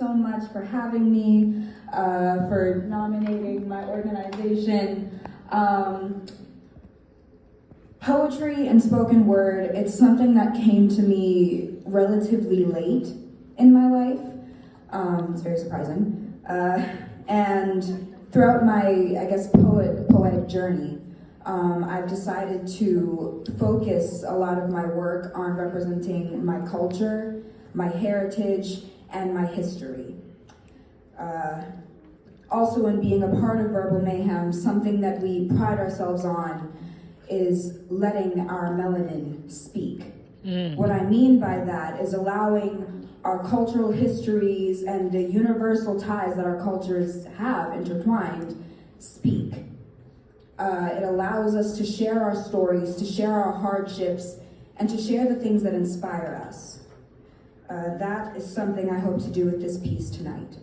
so much for having me, for nominating my organization. Poetry and spoken word, it's something that came to me relatively late in my life. It's very surprising. And throughout my, I guess, poetic journey, I've decided to focus a lot of my work on representing my culture, my heritage, and my history. Also, in being a part of Verbal Mayhem, something that we pride ourselves on is letting our melanin speak. What I mean by that is allowing our cultural histories and the universal ties that our cultures have intertwined speak. It allows us to share our stories, to share our hardships, and to share the things that inspire us. That is something I hope to do with this piece tonight.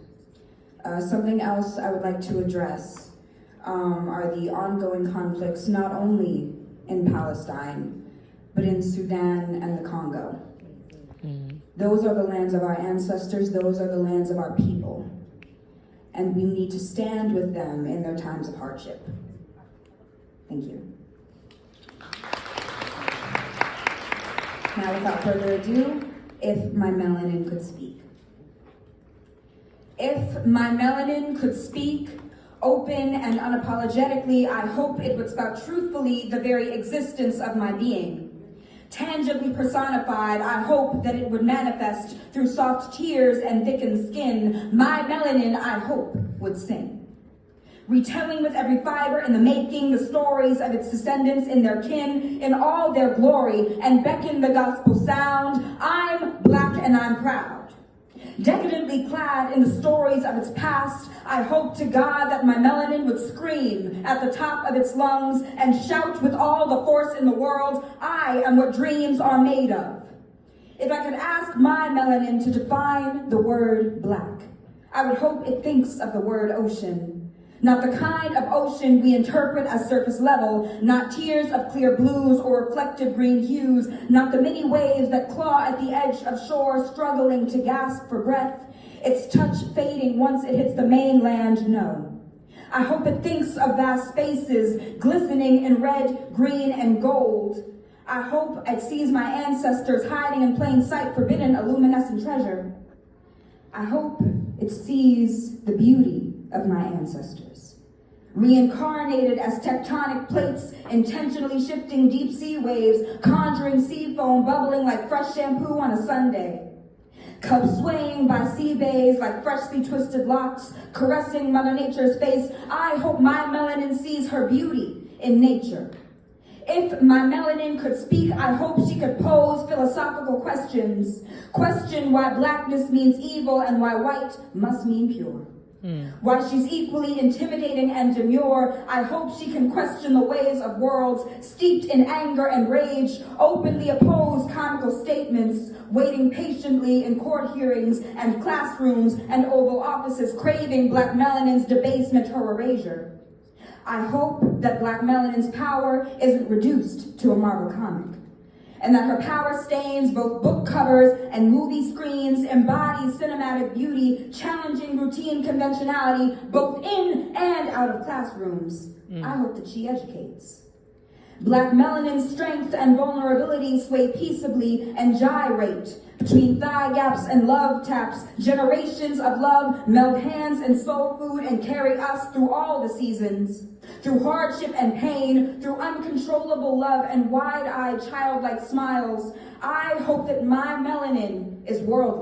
Something else I would like to address are the ongoing conflicts not only in Palestine, but in Sudan and the Congo. Those are the lands of our ancestors, those are the lands of our people. And we need to stand with them in their times of hardship. Thank you. Now, without further ado, if my melanin could speak. If my melanin could speak, open and unapologetically, I hope it would spout truthfully the very existence of my being. Tangibly personified, I hope that it would manifest through soft tears and thickened skin. My melanin, I hope, would sing. Retelling with every fiber in the making the stories of its descendants in their kin, in all their glory, and beckon the gospel sound. I'm Black and I'm proud. Decadently clad in the stories of its past, I hope to God that my melanin would scream at the top of its lungs and shout with all the force in the world, I am what dreams are made of. If I could ask my melanin to define the word black, I would hope it thinks of the word ocean. Not the kind of ocean we interpret as surface level, not tears of clear blues or reflective green hues, not the many waves that claw at the edge of shore, struggling to gasp for breath, its touch fading once it hits the mainland, no. I hope it thinks of vast spaces, glistening in red, green, and gold. I hope it sees my ancestors hiding in plain sight, forbidden a luminescent treasure. I hope it sees the beauty of my ancestors, reincarnated as tectonic plates, intentionally shifting deep sea waves, conjuring sea foam bubbling like fresh shampoo on a Sunday. Cups swaying by sea bays like freshly twisted locks, caressing Mother Nature's face. I hope my melanin sees her beauty in nature. If my melanin could speak, I hope she could pose philosophical questions. Question why blackness means evil and why white must mean pure. While she's equally intimidating and demure, I hope she can question the ways of worlds steeped in anger and rage, openly oppose comical statements, waiting patiently in court hearings and classrooms and Oval Offices, craving Black melanin's debasement or erasure. I hope that Black melanin's power isn't reduced to a Marvel comic, and that her power stains both book covers and movie screens, embodies cinematic beauty, challenging routine conventionality, both in and out of classrooms. I hope that she educates. Black melanin's strength and vulnerability sway peaceably and gyrate between thigh gaps and love taps. Generations of love meld hands and soul food and carry us through all the seasons. Through hardship and pain, through uncontrollable love and wide-eyed childlike smiles, I hope that my melanin is worldly.